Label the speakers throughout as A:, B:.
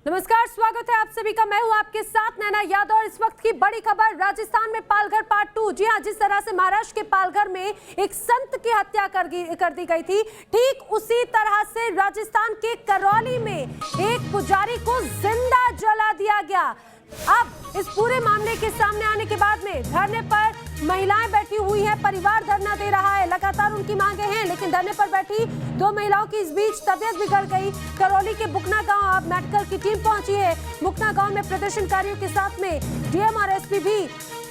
A: नमस्कार, स्वागत है आप सभी का। मैं हूं आपके साथ नैना यादव और इस वक्त की बड़ी खबर राजस्थान में पालघर पार्ट 2। जी हां, जिस तरह से महाराष्ट्र के पालघर में एक संत की हत्या कर दी गई थी, ठीक उसी तरह से राजस्थान के करौली में एक पुजारी को जिंदा जला दिया गया। अब इस पूरे मामले के सामने आने के बाद में धरने पर महिलाएं बैठी हुई हैं, परिवार धरना दे रहा है, लगातार उनकी मांगे हैं, लेकिन धरने पर बैठी दो महिलाओं की इस बीच तबीयत बिगड़ गई। करौली के बुकना गांव अब मेडिकल की टीम पहुंची है। बुकना गांव में प्रदर्शनकारियों के साथ में डीएम और एसपी भी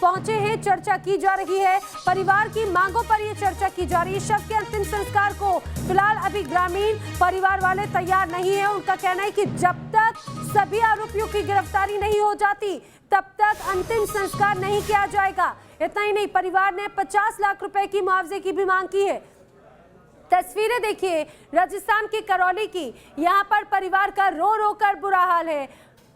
A: पहुंचे हैं। चर्चा की जा रही है, परिवार की मांगों पर यह चर्चा की जा रही है। शव के अंतिम संस्कार को फिलहाल अभी ग्रामीण परिवार वाले तैयार नहीं है। उनका कहना है कि जब तक सभी आरोपियों की गिरफ्तारी नहीं हो जाती तब तक अंतिम संस्कार नहीं किया जाएगा। इतना ही नहीं, परिवार ने 50 लाख रुपए की मुआवजे की भी मांग की है। तस्वीरें देखिए राजस्थान की करौली की। यहाँ पर परिवार का रो रो कर बुरा हाल है,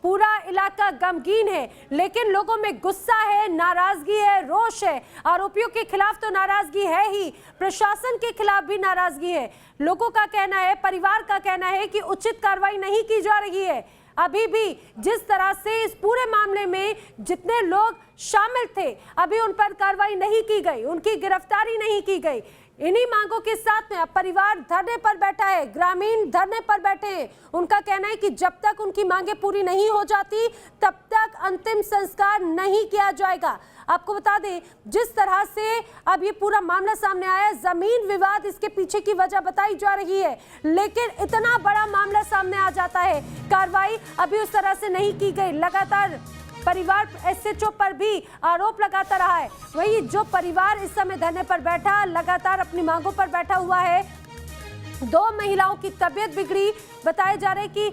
A: पूरा इलाका गमगीन है, लेकिन लोगों में गुस्सा है, नाराजगी है, रोष है। आरोपियों के खिलाफ तो नाराजगी है ही, प्रशासन के खिलाफ भी नाराजगी है। लोगों का कहना है, परिवार का कहना है कि उचित कार्रवाई नहीं की जा रही है। अभी भी जिस तरह से इस पूरे मामले में जितने लोग शामिल थे, अभी उन पर कार्रवाई नहीं की गई, उनकी गिरफ्तारी नहीं की गई। इन्हीं मांगों के साथ में अब परिवार धरने पर बैठा है, ग्रामीण धरने पर बैठे हैं। उनका कहना है कि जब तक उनकी मांगे पूरी नहीं हो जाती तब तक अंतिम संस्कार नहीं किया जाएगा। आपको बता दें, जिस तरह से अब ये पूरा मामला सामने आया है, जमीन विवाद इसके पीछे की वजह बताई जा रही है, लेकिन इतना बड़ा मामला सामने आ जाता है, कार्रवाई अभी उस तरह से नहीं की गई। लगातार परिवार एसएचओ पर भी आरोप लगाता रहा है। वही जो परिवार इस समय धरने पर बैठा, लगातार अपनी मांगों पर बैठा हुआ है। दो महिलाओं की तबीयत बिगड़ी, बताया जा रहा है कि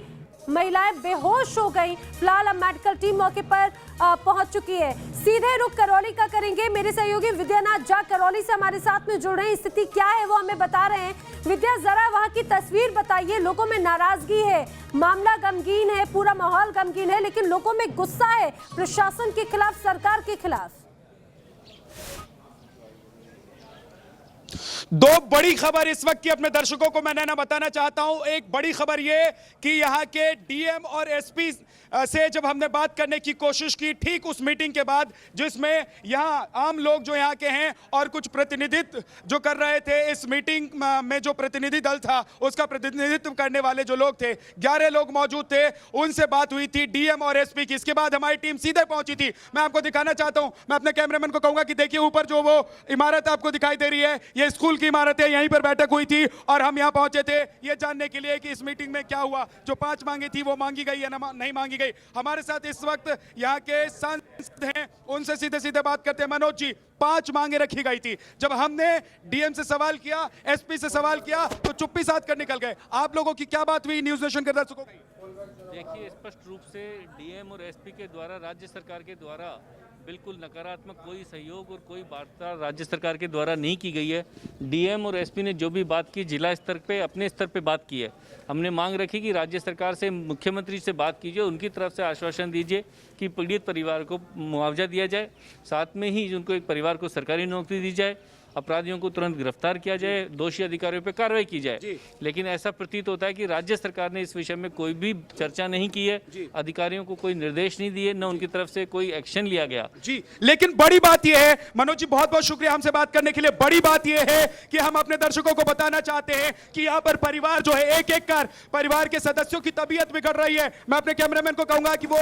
A: महिलाएं बेहोश हो गई। फिलहाल अब मेडिकल टीम मौके पर पहुंच चुकी है। सीधे रुख करौली का करेंगे, मेरे सहयोगी विद्यानाथ झा करौली से हमारे साथ में जुड़ रहे हैं। स्थिति क्या है वो हमें बता रहे हैं। विद्या, जरा वहां की तस्वीर बताइए। लोगों में नाराजगी है, मामला गमगीन है, पूरा माहौल गमगीन है, लेकिन लोगों में गुस्सा है प्रशासन के खिलाफ, सरकार के खिलाफ।
B: दो बड़ी खबर इस वक्त की अपने दर्शकों को मैं नैना बताना चाहता हूं। एक बड़ी खबर यह कि यहां के डीएम और एसपी से जब हमने बात करने की कोशिश की, ठीक उस मीटिंग के बाद जिसमें यहां आम लोग जो यहां के हैं और कुछ प्रतिनिधित्व जो कर रहे थे, इस मीटिंग में जो प्रतिनिधि दल था उसका प्रतिनिधित्व करने वाले जो लोग थे, 11 लोग मौजूद थे, उनसे बात हुई थी डीएम और एसपी की। इसके बाद हमारी टीम सीधे पहुंची थी। मैं आपको दिखाना चाहता हूं, मैं अपने कैमरामैन को कहूंगा कि देखिए ऊपर जो वो इमारत आपको दिखाई दे रही है, ये स्कूल की इमारत है। यहीं पर बैठक हुई थी और हम यहां पहुंचे थे ये जानने के लिए कि इस मीटिंग में क्या हुआ, जो 5 मांगे थी वो मांगी गई या नहीं मांगी गई। हमारे साथ इस वक्त यहां के सांसद हैं, उनसे सीधे सीधे बात करते हैं। मनोज जी, 5 मांगे रखी गई थी, जब हमने डीएम से सवाल किया, एसपी से सवाल किया, तो चुप्पी साध कर निकल गए। आप लोगों की क्या बात हुई न्यूज नेशन के दर्शकों को?
C: देखिए, स्पष्ट रूप से डीएम और एसपी के द्वारा, राज्य सरकार के द्वारा बिल्कुल नकारात्मक कोई सहयोग और कोई वार्ता राज्य सरकार के द्वारा नहीं की गई है। डीएम और एसपी ने जो भी बात की, जिला स्तर पे अपने स्तर पे बात की है। हमने मांग रखी कि राज्य सरकार से, मुख्यमंत्री से बात कीजिए, उनकी तरफ से आश्वासन दीजिए कि पीड़ित परिवार को मुआवजा दिया जाए, साथ में ही उनको एक परिवार को सरकारी नौकरी दी जाए, अपराधियों को तुरंत गिरफ्तार किया जाए, दोषी अधिकारियों पर कार्रवाई की जाए। लेकिन ऐसा प्रतीत होता है कि राज्य सरकार ने इस विषय में कोई भी चर्चा नहीं की है, अधिकारियों को कोई निर्देश नहीं दिए, न उनकी तरफ से कोई एक्शन लिया गया।
B: जी, लेकिन बड़ी बात यह है, मनोज जी बहुत बहुत शुक्रिया हमसे बात करने के लिए। बड़ी बात यह है कि हम अपने दर्शकों को बताना चाहते हैं कि यहाँ पर परिवार जो है, एक एक कर परिवार के सदस्यों की तबीयत बिगड़ रही है। मैं अपने कैमरामैन को कहूंगा कि वो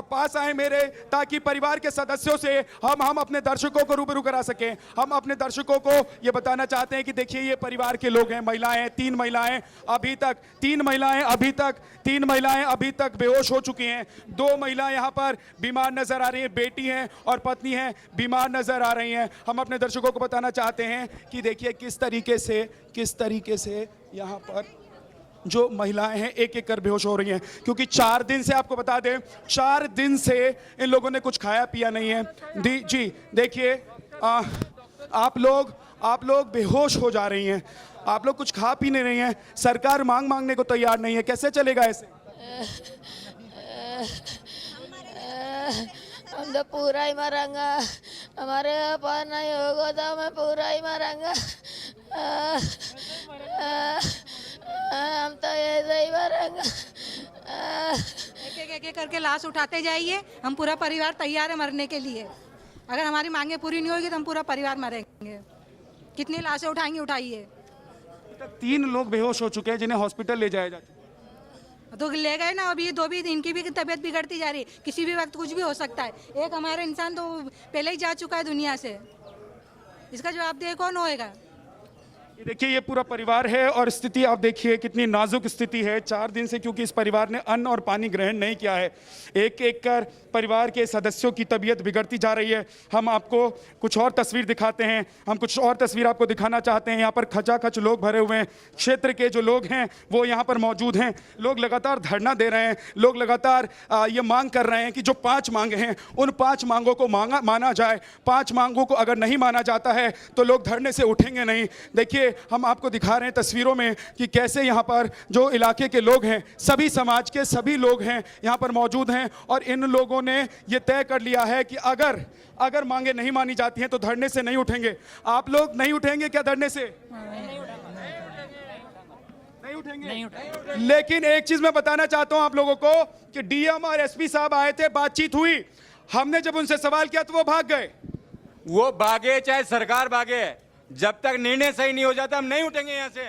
B: पास आए मेरे, ताकि परिवार के सदस्यों से हम अपने दर्शकों को रूबरू करा सकें। हम अपने दर्शकों को ये बताना चाहते हैं कि देखिए ये परिवार के लोग हैं, महिलाएं, 3 महिलाएं अभी तक बेहोश हो चुकी हैं। 2 महिलाएं यहाँ पर बीमार नजर आ रही हैं, बेटी हैं और पत्नी हैं, बीमार नजर आ रही हैं। हम अपने दर्शकों को बताना चाहते हैं कि देखिए किस तरीके से यहाँ पर जो महिलाएं हैं एक एक कर बेहोश हो रही हैं, क्योंकि 4 दिन से, आपको बता दें, 4 दिन से इन लोगों ने कुछ खाया पिया नहीं है। जी देखिए, आप लोग बेहोश हो जा रही हैं, आप लोग कुछ खा पी नहीं रही हैं, सरकार मांगने को तैयार नहीं है। कैसे चलेगा ऐसे?
D: हम तो पूरा ही मरेंगे, हमारे पास नहीं होगा तो मैं पूरा ही मरेंगे। हम तो ऐसे ही मरेंगे।
E: एक एक करके लाश उठाते जाइए, हम पूरा परिवार तैयार है मरने के लिए। अगर हमारी मांगे पूरी नहीं होगी तो हम पूरा परिवार मरेंगे। कितनी लाशें उठाएंगे, उठाइए।
B: 3 लोग बेहोश हो चुके हैं जिन्हें हॉस्पिटल ले जाया जा चुका है।
E: तो ले गए ना, अभी 2 भी इनकी भी तबीयत बिगड़ती जा रही है, किसी भी वक्त कुछ भी हो सकता है। एक हमारा इंसान तो पहले ही जा चुका है दुनिया से, इसका जवाबदेह कौन होएगा?
B: ये देखिए, ये पूरा परिवार है और स्थिति आप देखिए कितनी नाजुक स्थिति है। 4 दिन से क्योंकि इस परिवार ने अन्न और पानी ग्रहण नहीं किया है, एक एक कर परिवार के सदस्यों की तबीयत बिगड़ती जा रही है। हम आपको कुछ और तस्वीर दिखाते हैं, हम कुछ और तस्वीर आपको दिखाना चाहते हैं। यहाँ पर खचाखच लोग भरे हुए हैं, क्षेत्र के जो लोग हैं वो यहाँ पर मौजूद हैं। लोग लगातार धरना दे रहे हैं, लोग लगातार ये मांग कर रहे हैं कि जो 5 मांगे हैं उन 5 मांगों को माना जाए। 5 मांगों को अगर नहीं माना जाता है तो लोग धरने से उठेंगे नहीं। देखिए, हम आपको दिखा रहे हैं तस्वीरों में कि कैसे यहाँ पर जो इलाके के लोग हैं, सभी समाज के सभी लोग हैं यहाँ पर मौजूद हैं और इन लोगों ने ये तय कर लिया है कि अगर मांगे नहीं मानी जाती हैं तो धरने से नहीं उठेंगे। आप लोग नहीं उठेंगे क्या धरने से? नहीं उठेंगे। लेकिन एक चीज मैं बताना चाहता हूं आप लोगों को कि डीएम और एसपी साहब आए थे, बातचीत हुई। हमने जब उनसे सवाल किया तो वो भाग गए।
F: वो भागे चाहे सरकार भागे, जब तक निर्णय सही नहीं हो जाता हम नहीं उठेंगे यहाँ से।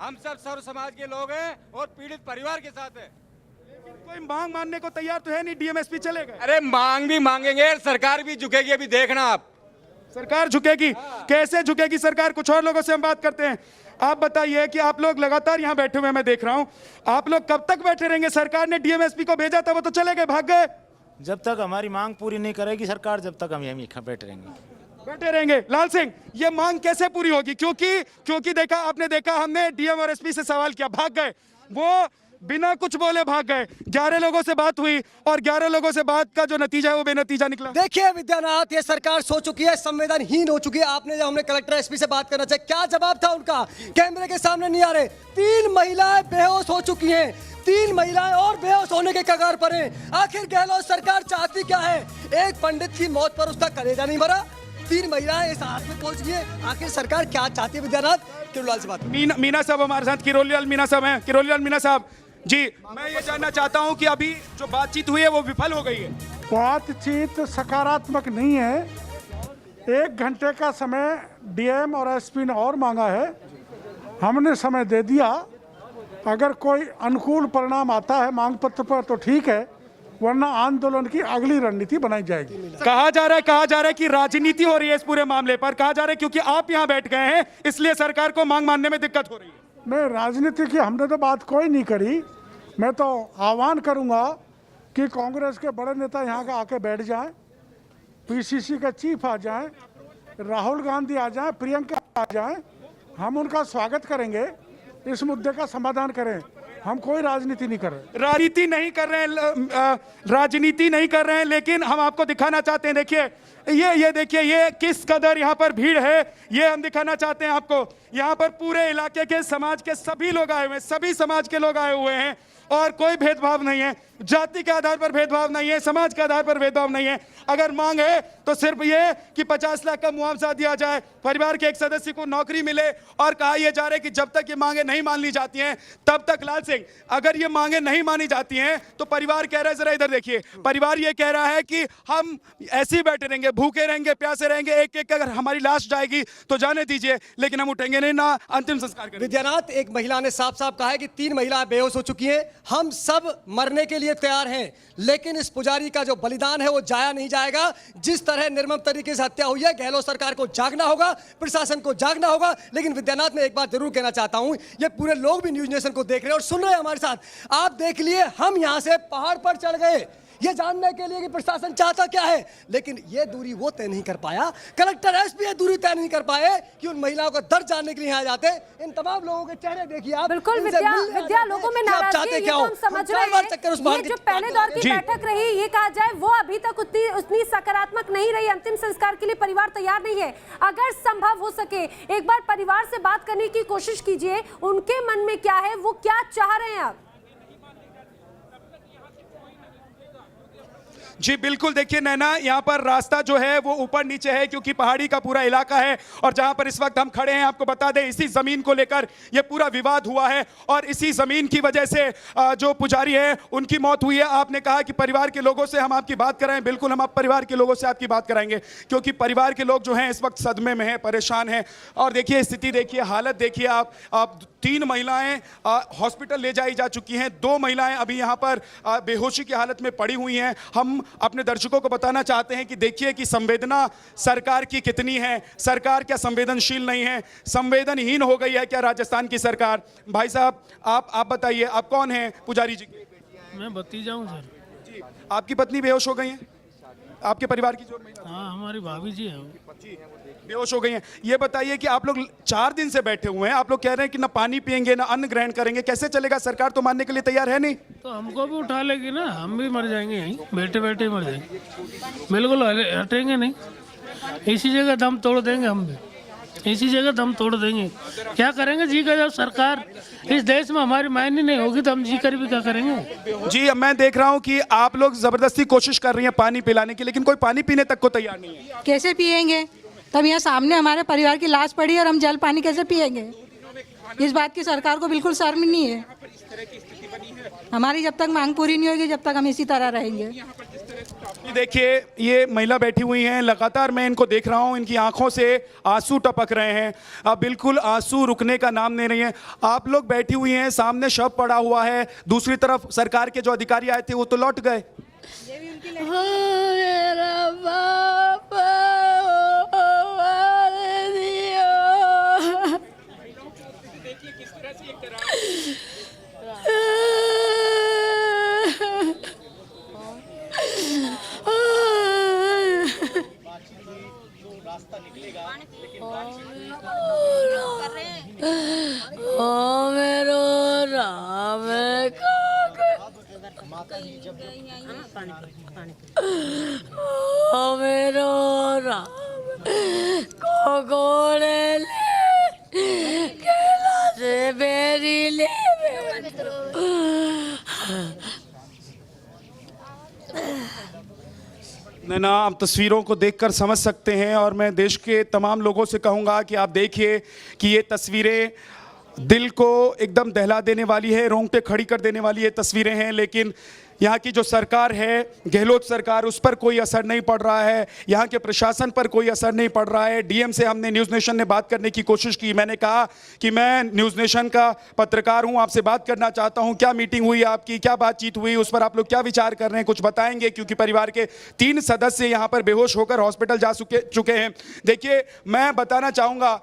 F: हम सब सर्व समाज के लोग हैं और पीड़ित परिवार के साथ है।
B: कोई मांग मानने को तैयार तो है नहीं, डीएम एसपी चले गए।
F: अरे मांग भी मांगेंगे, सरकार भी झुकेगी, अभी देखना आप।
B: सरकार झुकेगी? कैसे झुकेगी सरकार? कुछ और लोगों से हम बात करते हैं। आप बताइए कि आप लोग लगातार यहाँ बैठे हुए, मैं देख रहा हूँ, आप लोग कब तक बैठे रहेंगे? सरकार ने डीएम एसपी को भेजा था, वो तो चले गए, भाग गए।
G: जब तक हमारी मांग पूरी नहीं करेगी सरकार, जब तक हम यहीं बैठे रहेंगे।
B: लाल सिंह, ये मांग कैसे पूरी होगी? क्योंकि देखा, आपने देखा, हमने डीएम और एसपी से सवाल किया, भाग गए। वो बिना कुछ बोले भाग गए। 11 लोगों से बात हुई और 11 लोगों से बात का जो नतीजा है वो बेनतीजा निकला।
H: देखिए विद्यानाथ, ये सरकार सो चुकी है, संवेदनहीन हो चुकी है। आपने जब हमने कलेक्टर एसपी से बात करना चाहिए, क्या जवाब था उनका? कैमरे के सामने नहीं आ रहे। 3 महिलाएं बेहोश हो चुकी हैं, 3 महिलाएं और बेहोश होने के कगार पर हैं। आखिर गहलोत सरकार चाहती क्या है? एक पंडित की मौत पर उसका कलेजा नहीं भरा, 3 महिलाएं इस हाथ में पहुंच गई है। आखिर सरकार क्या चाहती है? विद्यानाथ, किरोलीलाल से बात।
B: मीना साहब हमारे साथ, किरोलीलाल मीना साहब हैं। किरोलीलाल मीना साहब जी, मैं ये जानना चाहता हूं कि अभी जो बातचीत हुई है वो विफल हो गई है।
I: बातचीत सकारात्मक नहीं है। 1 घंटे का समय डीएम और एसपी ने और मांगा है, हमने समय दे दिया। अगर कोई अनुकूल परिणाम आता है मांग पत्र पर तो ठीक है, वरना आंदोलन की अगली रणनीति बनाई जाएगी।
B: कहा जा रहा है कि राजनीति हो रही है इस पूरे मामले पर। कहा जा रहा है क्योंकि आप यहाँ बैठ गए हैं इसलिए सरकार को मांग मानने में दिक्कत हो रही है।
I: नहीं, राजनीति की हमने तो बात कोई नहीं करी। मैं तो आह्वान करूंगा कि कांग्रेस के बड़े नेता यहाँ का आके बैठ जाएं, पीसीसी का चीफ आ जाएं, राहुल गांधी आ जाएं, प्रियंका आ जाएं, हम उनका स्वागत करेंगे, इस मुद्दे का समाधान करें। हम कोई राजनीति नहीं कर रहे।
B: राजनीति नहीं कर रहे हैं, लेकिन हम आपको दिखाना चाहते हैं। देखिए, ये देखिए, ये किस कदर यहाँ पर भीड़ है, ये हम दिखाना चाहते हैं आपको। यहाँ पर पूरे इलाके के समाज के सभी लोग आए हुए हैं, सभी समाज के लोग आए हुए हैं और कोई भेदभाव नहीं है, जाति के आधार पर भेदभाव नहीं है, समाज के आधार पर भेदभाव नहीं है। अगर मांग है तो सिर्फ ये कि 50 लाख का मुआवजा दिया जाए, परिवार के एक सदस्य को नौकरी मिले, और कहा यह जा रहा है कि जब तक ये मांगे नहीं मान ली जाती हैं तब तक। लाल सिंह, अगर ये मांगे नहीं मानी जाती हैं तो परिवार कह रहा है, जरा इधर देखिए, परिवार ये कह रहा है कि हम ऐसे ही बैठे रहेंगे, भूखे रहेंगे, प्यासे रहेंगे, एक एक अगर हमारी लाश जाएगी तो जाने दीजिए, लेकिन हम उठेंगे नहीं, ना अंतिम संस्कार करेंगे।
H: विद्यानाथ, एक महिला ने साफ साफ कहा है कि 3 महिलाएं बेहोश हो चुकी हैं, हम सब मरने के लिए तैयार हैं, लेकिन इस पुजारी का जो बलिदान है वो जाया नहीं जाएगा। जिस तरह निर्मम तरीके से हत्या हुई है, गहलोत सरकार को जागना होगा, प्रशासन को जागना होगा। लेकिन विद्यानाथ, मैं एक बात जरूर कहना चाहता हूं, ये पूरे लोग भी न्यूज नेशन को देख रहे हैं और सुन रहे हैं हमारे साथ। आप देख लिए, हम यहां से पहाड़ पर चढ़ गए ये जानने के लिए कि प्रशासन चाहता क्या है, लेकिन ये दूरी वो तय नहीं कर पाया। कलेक्टर एसपी ये दूरी तय नहीं कर पाए कि उन महिलाओं का दर्द जानने के लिए यहाँ जाते। इन तमाम लोगों के चेहरे देखिए आप।
A: बिल्कुल विद्या, लोगों में नाराजगी, ये तो हम समझ रहे हैं। ये जो पहले दौर की बैठक रही, ये कहा जाए, वो अभी तक उतनी सकारात्मक नहीं रही। अंतिम संस्कार के लिए परिवार तैयार नहीं है। अगर संभव हो सके एक बार परिवार से बात करने की कोशिश कीजिए, उनके मन में क्या है, वो क्या चाह रहे हैं आप?
B: जी बिल्कुल, देखिए नैना, यहाँ पर रास्ता जो है वो ऊपर नीचे है क्योंकि पहाड़ी का पूरा इलाका है और जहाँ पर इस वक्त हम खड़े हैं, आपको बता दें, इसी जमीन को लेकर ये पूरा विवाद हुआ है और इसी जमीन की वजह से जो पुजारी है उनकी मौत हुई है। आपने कहा कि परिवार के लोगों से हम आपकी बात कराएं, बिल्कुल हम आप परिवार के लोगों से आपकी बात कराएंगे क्योंकि परिवार के लोग जो हैं इस वक्त सदमे में हैं, परेशान हैं। और देखिए स्थिति, देखिए हालत देखिए आप 3 महिलाएं हॉस्पिटल ले जाई जा चुकी हैं, 2 महिलाएं अभी यहाँ पर बेहोशी की हालत में पड़ी हुई हैं। हम अपने दर्शकों को बताना चाहते हैं कि देखिए कि संवेदना सरकार की कितनी है, सरकार क्या संवेदनशील नहीं है, संवेदनहीन हो गई है क्या राजस्थान की सरकार। भाई साहब आप बताइए, आप कौन हैं पुजारी जी?
J: मैं भतीजा हूँ सर।
B: जी, आपकी पत्नी बेहोश हो गई है? आपके परिवार की जो महिला?
J: हाँ, हमारी भाभी जी है वो।
B: बेहोश हो गई हैं। ये बताइए कि आप लोग 4 दिन से बैठे हुए हैं, आप लोग कह रहे हैं कि ना पानी पिएंगे ना अन्न ग्रहण करेंगे, कैसे चलेगा? सरकार तो मानने के लिए तैयार है नहीं।
J: तो हमको भी उठा लेगी ना, हम भी मर जाएंगे यहीं, बैठे बैठे मर जाएंगे, बिल्कुल हटेंगे नहीं। इसी जगह दम तोड़ देंगे, हम भी इसी जगह दम तोड़ देंगे। क्या करेंगे जी का, जब सरकार इस देश में हमारी मायने नहीं होगी तो हम जी कर भी क्या करेंगे?
B: जी, अब मैं देख रहा हूँ कि आप लोग जबरदस्ती कोशिश कर रही हैं पानी पिलाने की, लेकिन कोई पानी पीने तक को तैयार नहीं है।
E: कैसे पिएंगे? तब यहाँ सामने हमारे परिवार की लाश पड़ी है और हम जल पानी कैसे पिएंगे? इस बात की सरकार को बिल्कुल शर्म नहीं है। हमारी जब तक मांग पूरी नहीं होगी, जब तक हम इसी तरह रहेंगे।
B: ये देखिए, ये महिला बैठी हुई हैं, लगातार मैं इनको देख रहा हूँ, इनकी आंखों से आंसू टपक रहे हैं, अब बिल्कुल आंसू रुकने का नाम नहीं रही है। आप लोग बैठी हुई हैं, सामने शव पड़ा हुआ है, दूसरी तरफ सरकार के जो अधिकारी आए थे वो तो लौट गए।
D: मेरा बाप
B: नैना, आप तस्वीरों को देखकर समझ सकते हैं और मैं देश के तमाम लोगों से कहूँगा कि आप देखिए कि ये तस्वीरें दिल को एकदम दहला देने वाली है, रोंगटे खड़ी कर देने वाली ये तस्वीरें हैं। लेकिन यहाँ की जो सरकार है, गहलोत सरकार, उस पर कोई असर नहीं पड़ रहा है, यहाँ के प्रशासन पर कोई असर नहीं पड़ रहा है। डीएम से हमने न्यूज़ नेशन ने बात करने की कोशिश की, मैंने कहा कि मैं न्यूज़ नेशन का पत्रकार हूँ, आपसे बात करना चाहता हूँ, क्या मीटिंग हुई आपकी, क्या बातचीत हुई, उस पर आप लोग क्या विचार कर रहे हैं, कुछ बताएंगे? क्योंकि परिवार के 3 सदस्य यहाँ पर बेहोश होकर हॉस्पिटल जा चुके हैं। देखिए, मैं बताना चाहूँगा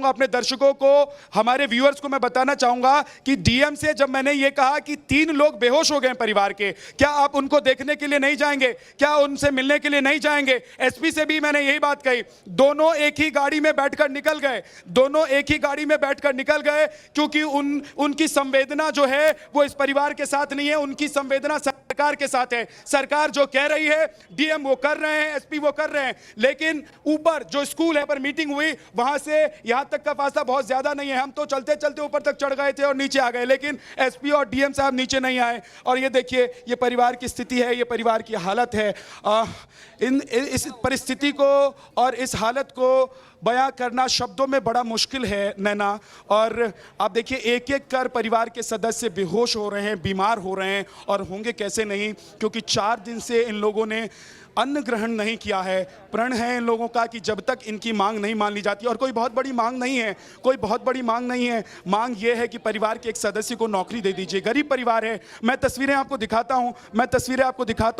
B: अपने दर्शकों को, हमारे व्यूअर्स को मैं बताना चाहूँगा कि डीएम से जब मैंने ये कहा कि 3 लोग बेहोश हो गए परिवार के, क्या आप उनको देखने के लिए नहीं जाएंगे? क्या उनसे मिलने के लिए नहीं जाएंगे? एसपी से भी मैंने यही बात कही, दोनों एक ही गाड़ी में बैठकर निकल गए, क्योंकि उनकी संवेदना जो है वो इस परिवार के साथ नहीं है, उनकी संवेदना सरकार के साथ है। सरकार जो कह रही है, डीएम वो कर रहे हैं, एसपी वो कर रहे हैं, लेकिन ऊपर जो स्कूल है पर मीटिंग हुई, वहां से यहां तक का फासला बहुत ज्यादा नहीं है। हम तो चलते चलते ऊपर तक चढ़ गए थे और नीचे आ गए, लेकिन एसपी और डीएम साहब नीचे नहीं आए। और ये देखिए, ये परिवार की स्थिति है, ये परिवार की हालत है। इस परिस्थिति को और इस हालत को बयां करना शब्दों में बड़ा मुश्किल है नैना। और आप देखिए, एक एक कर परिवार के सदस्य बेहोश हो रहे हैं, बीमार हो रहे हैं, और होंगे कैसे नहीं, क्योंकि 4 दिन से इन लोगों ने अन्न ग्रहण नहीं किया है। प्रण है इन लोगों का कि जब तक इनकी मांग नहीं मान ली जाती, और कोई बहुत बड़ी मांग नहीं है, मांग ये है कि परिवार के एक सदस्य को नौकरी दे दीजिए। गरीब परिवार है, मैं तस्वीरें आपको दिखाता हूं,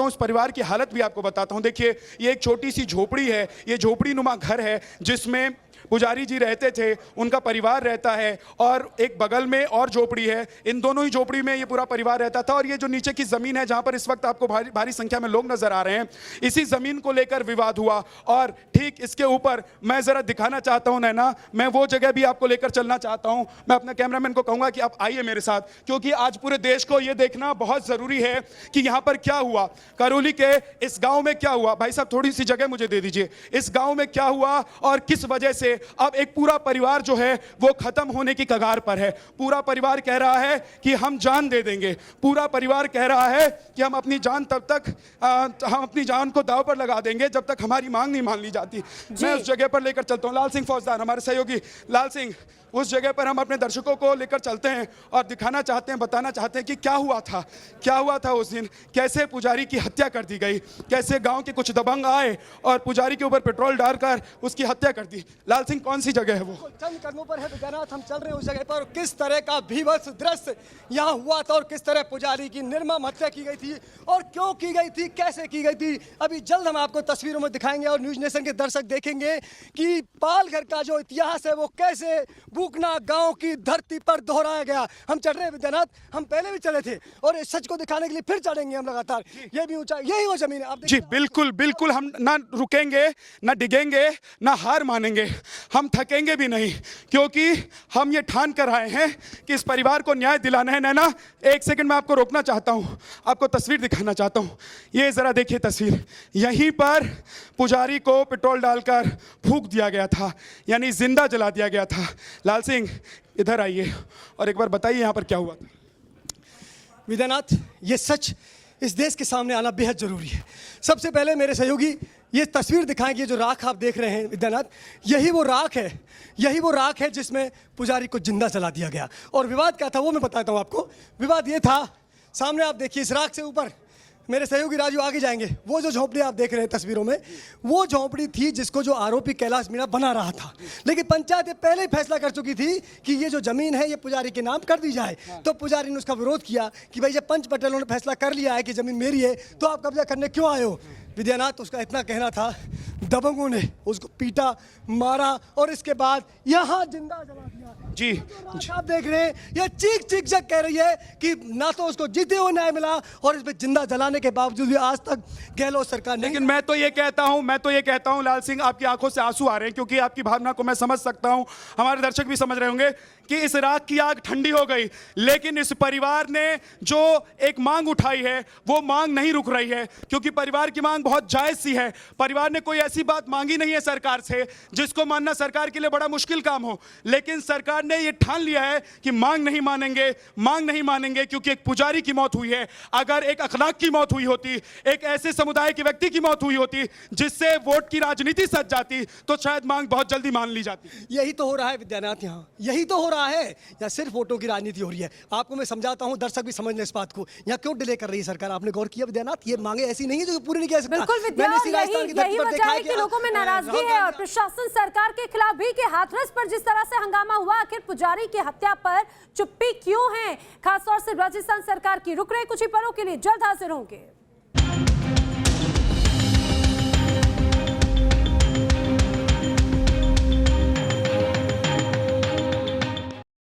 B: इस परिवार की हालत भी आपको बताता हूं। देखिए, ये एक छोटी सी झोपड़ी है, ये झोपड़ी नुमा घर है जिसमें पुजारी जी रहते थे, उनका परिवार रहता है, और एक बगल में और झोपड़ी है, इन दोनों ही झोपड़ी में ये पूरा परिवार रहता था। और ये जो नीचे की जमीन है जहां पर इस वक्त आपको भारी संख्या में लोग नजर आ रहे हैं, इसी जमीन को लेकर विवाद हुआ। और ठीक इसके ऊपर मैं जरा दिखाना चाहता हूं नैना, मैं वो जगह भी आपको लेकर चलना चाहता हूं। मैं अपने कैमरामैन को कहूंगा कि आप आइए मेरे साथ, क्योंकि आज पूरे देश को यह देखना बहुत जरूरी है कि यहां पर क्या हुआ, करौली के इस गांव में क्या हुआ। भाई साहब, थोड़ी सी जगह मुझे दे दीजिए, इस गांव में क्या हुआ और किस वजह से अब एक पूरा परिवार जो है वो खत्म होने की कगार पर है। पूरा परिवार कह रहा है कि हम जान दे देंगे, पूरा परिवार कह रहा है कि हम अपनी जान हम अपनी जान को दांव पर लगा देंगे जब तक हमारी मांग नहीं मान ली जाती। मैं उस जगह पर लेकर चलता हूँ, लाल सिंह फौजदार हमारे सहयोगी लाल सिंह, उस जगह पर हम अपने दर्शकों को लेकर चलते हैं और दिखाना चाहते हैं, बताना चाहते हैं कि क्या हुआ था उस दिन, कैसे पुजारी की हत्या कर दी गई, कैसे गांव के कुछ दबंग आए और पुजारी के ऊपर पेट्रोल डालकर उसकी हत्या कर दी। लाल सिंह, कौन सी जगह है वो?
H: चंद कदमों पर है विद्यानाथ, हम चल रहे हैं उस जगह पर। किस तरह का भीभत्स दृश्य यहाँ हुआ था और किस तरह पुजारी की निर्मम हत्या की गई थी और क्यों की गई थी, कैसे की गई थी, अभी जल्द हम आपको तस्वीरों में दिखाएंगे और न्यूज नेशन के दर्शक देखेंगे कि पालघर का जो इतिहास है वो कैसे बूकना गांव की धरती पर दोहराया गया। हम चढ़ रहे हैं विद्यानाथ, हम पहले भी चढ़े थे और इस सच को दिखाने के लिए फिर चढ़ेंगे हम लगातार। ये भी ऊंचाई, यही वो जमीन है आप
B: जी बिल्कुल बिल्कुल, हम ना रुकेंगे, ना डिगेंगे, ना हार मानेंगे, हम थकेंगे भी नहीं, क्योंकि हम ये ठान कर आए हैं कि इस परिवार को न्याय दिलाना है। नैना, एक सेकंड में आपको रोकना चाहता हूं, आपको तस्वीर दिखाना चाहता हूं। ये जरा देखिए तस्वीर, यहीं पर पुजारी को पेट्रोल डालकर फूंक दिया गया था, यानी जिंदा जला दिया गया था। लाल सिंह, इधर आइए और एक बार बताइए यहाँ पर क्या हुआ था।
H: विद्यानाथ, ये सच इस देश के सामने आना बेहद जरूरी है। सबसे पहले मेरे सहयोगी ये तस्वीर दिखाएं कि जो राख आप देख रहे हैं विद्यानाथ, यही वो राख है जिसमें पुजारी को जिंदा जला दिया गया। और विवाद क्या था वो मैं बताता हूँ आपको। विवाद ये था, सामने आप देखिए इस राख से ऊपर, मेरे सहयोगी राजू आगे जाएंगे, वो जो झोंपड़ी आप देख रहे हैं तस्वीरों में, वो झोंपड़ी थी जिसको जो आरोपी कैलाश मीणा बना रहा था। लेकिन पंचायत पहले ही फैसला कर चुकी थी कि ये जो जमीन है ये पुजारी के नाम कर दी जाए। तो पुजारी ने उसका विरोध किया कि भाई जब पंच पटेलों ने फैसला कर लिया है कि जमीन मेरी है तो आप कब्जा करने क्यों आए हो। विद्यानाथ, उसका इतना कहना था, दबंगों ने उसको पीटा, मारा और इसके बाद यहाँ जिंदा जला दिया।
B: जी
H: आप देख रहे हैं ये चीख जग कह रही है कि ना तो उसको जीते हुए न्याय मिला और इसमें जिंदा जलाने के बावजूद भी आज तक गहलोत सरकार नहीं।
B: लेकिन मैं तो ये कहता हूं लाल सिंह, आपकी आंखों से आंसू आ रहे हैं, क्योंकि आपकी भावना को मैं समझ सकता हूं, हमारे दर्शक भी समझ रहे होंगे कि इस राख की आग ठंडी हो गई, लेकिन इस परिवार ने जो एक मांग उठाई है वो मांग नहीं रुक रही है, क्योंकि परिवार की मांग बहुत जायज सी है। परिवार ने कोई ऐसी बात मांगी नहीं है सरकार से जिसको मानना सरकार के लिए बड़ा मुश्किल काम हो, लेकिन सरकार ने ये ठान लिया है कि मांग नहीं मानेंगे, क्योंकि एक पुजारी की मौत हुई है। अगर एक अखलाक की मौत हुई होती, एक ऐसे समुदाय के व्यक्ति की मौत हुई होती जिससे वोट की राजनीति सज जाती, तो शायद मांग बहुत जल्दी मान ली जाती।
H: यही तो हो रहा है विद्यानाथ, यहाँ यही तो हो रहा है, या सिर्फ वोटों की राजनीति हो रही है। आपको मैं समझाता हूँ, दर्शक भी समझ लें इस बात को, यहाँ क्यों डिले कर रही है सरकार। आपने गौर किया विद्यानाथ, ये मांगे ऐसी नहीं है जो पूरी नहीं कह सकता।
A: बिल्कुल विद्यानाथ, यही वजह है कि लोगों में नाराजगी है और प्रशासन सरकार के खिलाफ भी कि हाथरस पर जिस तरह से हंगामा हुआ, आखिर पुजारी की हत्या पर चुप्पी क्यों है। खासतौर से राजस्थान सरकार की। रुक रहे कुछ ही पलों के लिए, जल्द हाजिर होंगे।